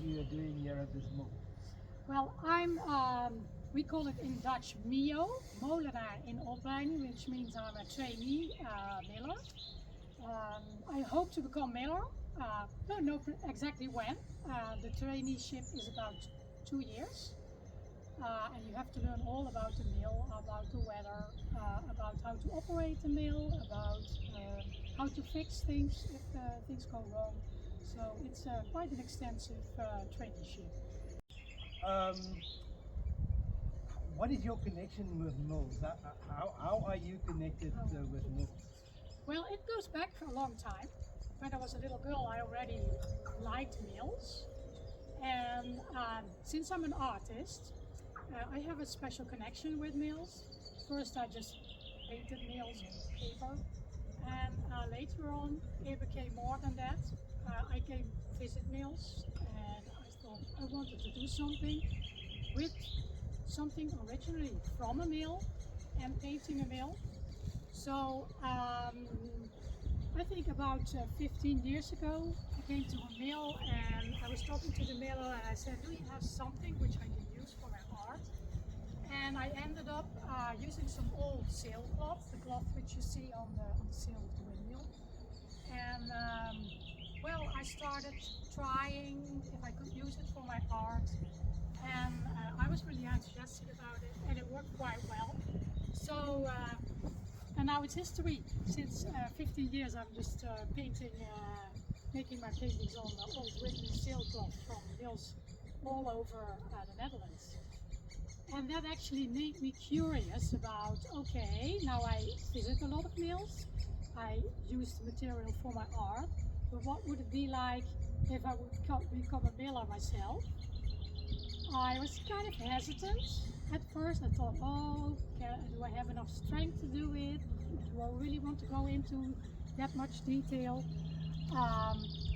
you are doing here at this mill? Well, we call it in Dutch Molenaar in opleiding, which means I'm a trainee miller. I hope to become miller. Don't know exactly when. The traineeship is about 2 years. And you have to learn all about the mill, about the weather, about how to operate the mill, about how to fix things if things go wrong. So it's quite an extensive traineeship. What is your connection with mills? How are you connected with mills? Well, it goes back a long time. When I was a little girl, I already liked mills. And since I'm an artist, I have a special connection with mills. First, I just painted mills on paper. And later on, it became more than that. I came visit mills, and I thought I wanted to do something with something originally from a mill and painting a mill. So I think about 15 years ago, I came to a mill and I was talking to the miller and I said, do you have something which I can use for my art? And I ended up using some old sailcloth, the cloth which you see on the sail of the windmill. And well, I started trying if I could use it for my art. And I was really enthusiastic about it and it worked quite well. So, and now it's history. Since 15 years I'm just painting, making my paintings on the old wooden sailcloth from mills all over the Netherlands. And that actually made me curious about, okay, now I visit a lot of mills, I use the material for my art, but what would it be like if I would become a miller myself? I was kind of hesitant at first. I thought, oh, do I have enough strength to do it? Do I really want to go into that much detail?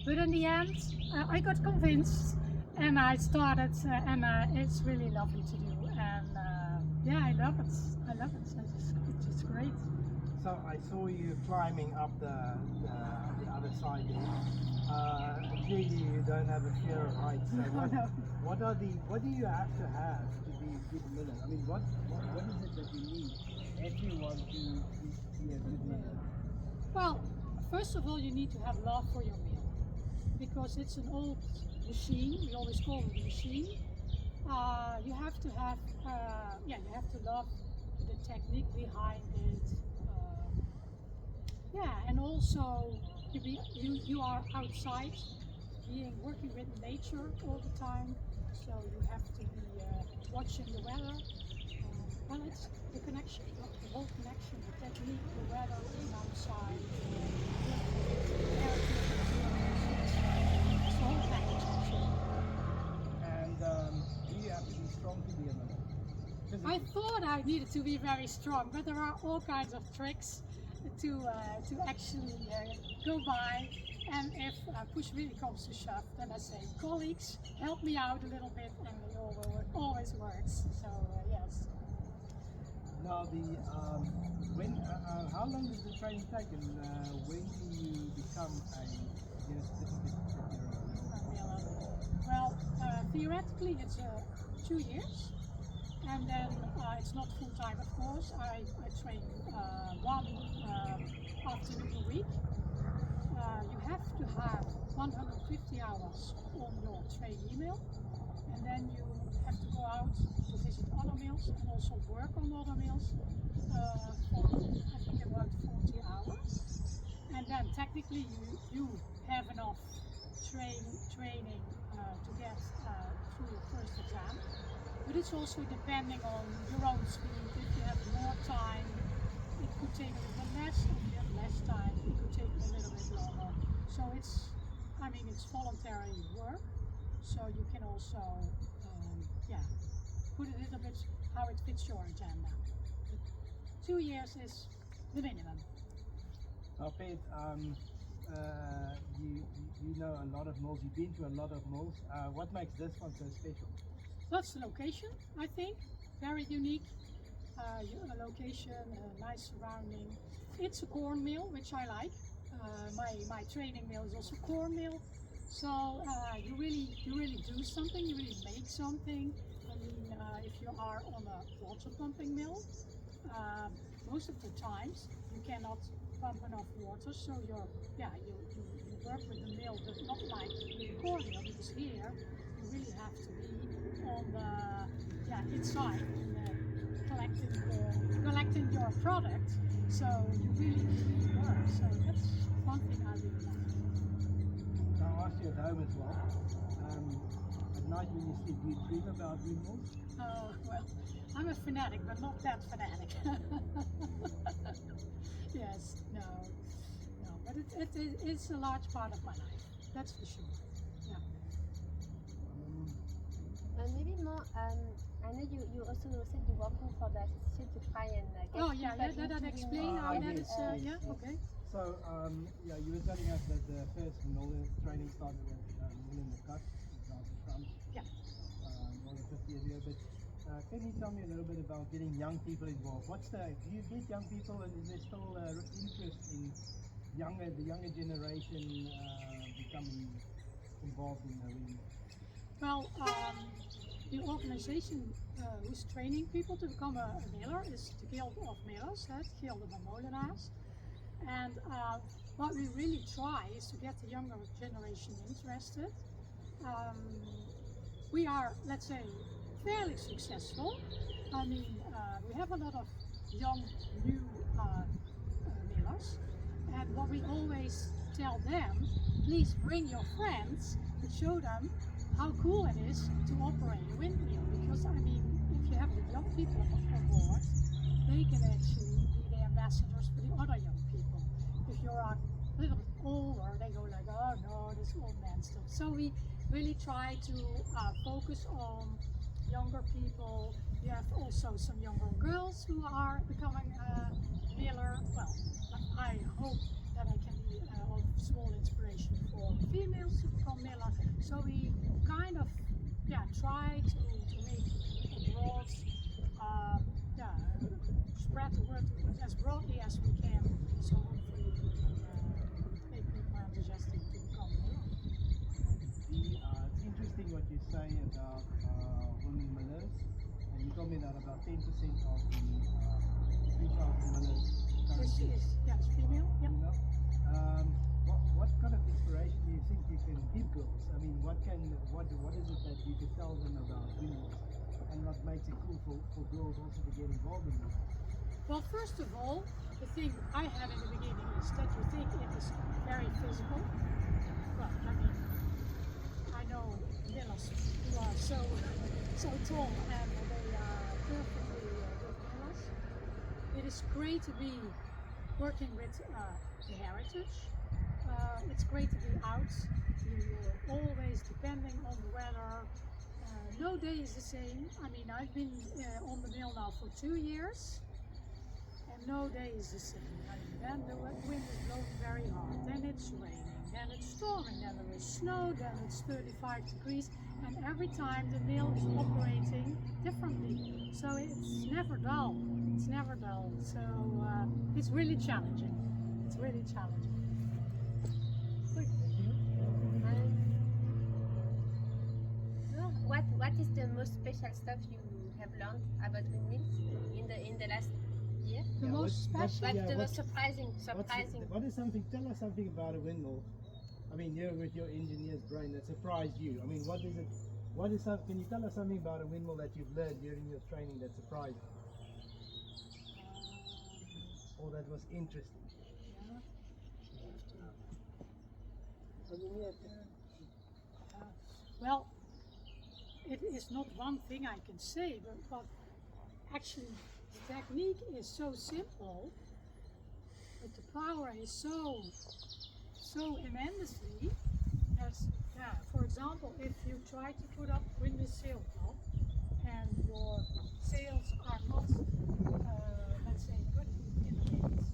But in the end, I got convinced and I started, and it's really lovely to do. And yeah, I love it. I love it. It's just great. So I saw you climbing up the other side there. Clearly you don't have a fear of heights. So No. what do you have to be a good miller? I mean, what is it that you need if you want to be a good miller? Well, first of all, you need to have love for your mill because it's an old machine. We always call it a machine. You have to have, yeah, you have to love the technique behind it. Yeah, and also you are outside, working with nature all the time, so you have to be watching the weather. Well, it's the connection, the whole connection, the technique, the weather, being outside, it's the whole package actually. And do you have to be strong to be a miller? I thought I needed to be very strong, but there are all kinds of tricks to actually go by. And if push really comes to shove, then I say, colleagues, help me out a little bit, and it always works. So yes. Now how long does the training take, and when do you become a certificate that you're a Well, theoretically it's 2 years. And then it's not full time, of course. I train one afternoon a week. You have to have 150 hours on your trainee mill, and then you have to go out to visit other mills and also work on other mills for I think about 40 hours. And then technically you have enough training to get through your first exam. But it's also depending on your own speed. If you have more time, it could take a little bit less. If you have less time, it could take a little bit longer. So it's voluntary work. So you can also, yeah, put a little bit how it fits your agenda. But 2 years is the minimum. Now, Peet, you know a lot of mills. You've been to a lot of mills. What makes this one so special? That's the location, I think. Very unique. A location, a nice surrounding. It's a corn mill, which I like. My training mill is also corn mill. So you really do something. You really make something. I mean, if you are on a water pumping mill, most of the times you cannot pump enough water, so you work with the mill, but not like in the core mill, because here you really have to be on the inside collecting your product. So you really work. So that's one thing I really like. I'll ask you at home as well. At night when you sleep, do you dream about windmills? Well, I'm a fanatic, but not that fanatic. Yes, no, but it's a large part of my life, that's for sure. Yeah. Maybe more, I know you also said you're working for the association to try and get people that into explain windmill. how that yes, is, yes. okay. So, you were telling us that the first Molenaar training started at Molenaar Cut, example comes. Yeah. More than 50 years ago, but can you tell me a little bit about getting young people involved? Do you get young people, and is there still interest in the younger generation becoming involved in the windmill? Well, the organization who's training people to become a miller is the Guild of Millers, the Guild of Molenaars. And what we really try is to get the younger generation interested. We are, let's say, fairly successful. I mean, we have a lot of young, new millers. And what we always tell them, please bring your friends and show them how cool it is to operate a windmill. Because, I mean, if you have the young people on board, they can actually be the ambassadors for the other young people. If you're a little bit older, they go like, oh no, this old man stuff. So we really try to focus on younger people. You have also some younger girls who are becoming a miller. Well, I hope that I can be of small inspiration for females to become miller. So we kind of try to make a broad, spread the word as broadly as we can. So hopefully we can make people enthusiastic to become miller. It's interesting what you say about women millers, and you told me that about 10% of the female millers currently Is female. Yeah. female. What kind of inspiration do you think you can give girls? I mean, what is it that you could tell them about windmills, and what makes it cool for girls also to get involved in it? Well, first of all, the thing I had in the beginning is that you think it is very physical. Well, I mean, I know millers who are so tall and they are perfectly good millers. It is great to be working with the heritage. It's great to be out. You're always depending on the weather. No day is the same. I mean, I've been on the mill now for 2 years. And no day is the same. I mean, then the wind is blowing very hard, then it's raining, then it's storming, then there is snow, then it's 35 degrees, and every time the mill is operating differently. So it's never dull. It's never dull. So it's really challenging. It's really challenging. What is the most special stuff you have learned about windmills in the last year? The most special. What's the most surprising? What is something? Tell us something about a windmill. I mean, you're with your engineer's brain that surprised you. I mean, what is it? Can you tell us something about a windmill that you've learned during your training that surprised you? Or that was interesting? Well, it is not one thing I can say, but actually the technique is so simple, but the power is so immensely. As for example, if you try to put up windmill sail cloth and your sails are not, let's say, good in the wind,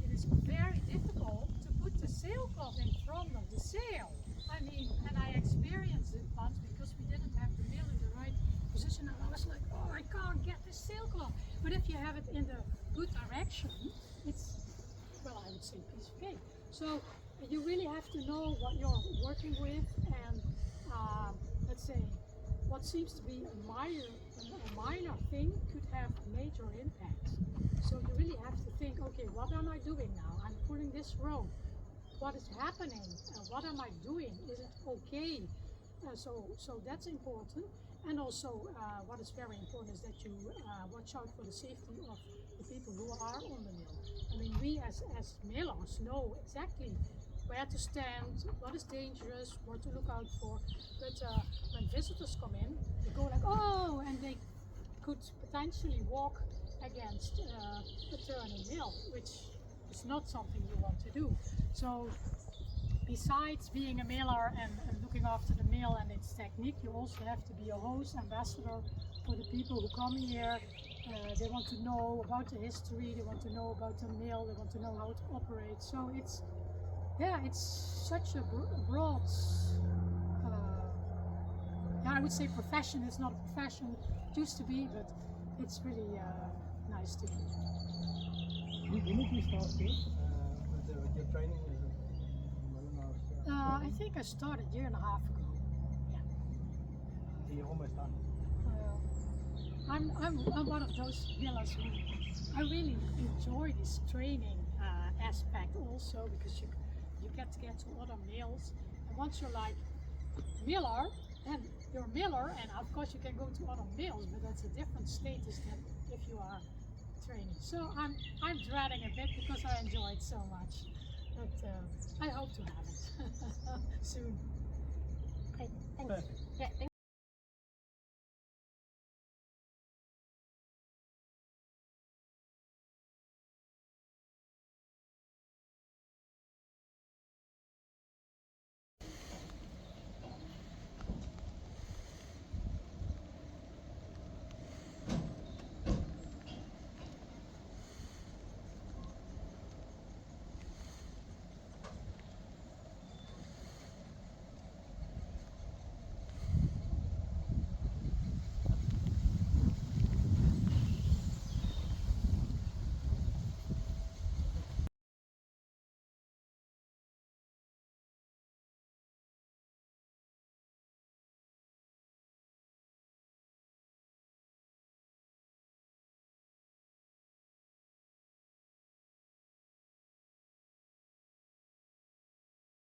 it is very difficult to put the sailcloth in front of the sail. I mean, and I experienced it once because we didn't have the mill in the right position, and I was like, oh, I can't get the sailcloth. But if you have it in the good direction, it's, well, I would say piece of cake. So you really have to know what you're working with, and let's say what seems to be a minor thing could have major impact. So you really have to think, okay, what am I doing now? I'm pulling this rope. What is happening? What am I doing? Is it okay? So that's important. And also, what is very important is that you watch out for the safety of the people who are on the mill. I mean, we as millers know exactly where to stand, what is dangerous, what to look out for. But when visitors come in, they go like, oh, and they could potentially walk against a turning mill, which is not something you want to do. So besides being a miller and looking after the mill and its technique, you also have to be a host, ambassador for the people who come here. They want to know about the history, they want to know about the mill, they want to know how it operates. So it's such a broad, I would say profession. It's not a profession, it used to be, but it's really nice to do. When did you start here with your training as a Molenaar? I think I started a year and a half ago. Yeah. So you're almost done. I'm one of those millers who I really enjoy this training aspect also, because you get to other mills, and once you're like miller, then you're a miller, and of course you can go to other mills, but that's a different status than if you are training. So I'm dreading a bit because I enjoy it so much, but I hope to have it soon. Okay, thanks. Perfect. Yeah, thank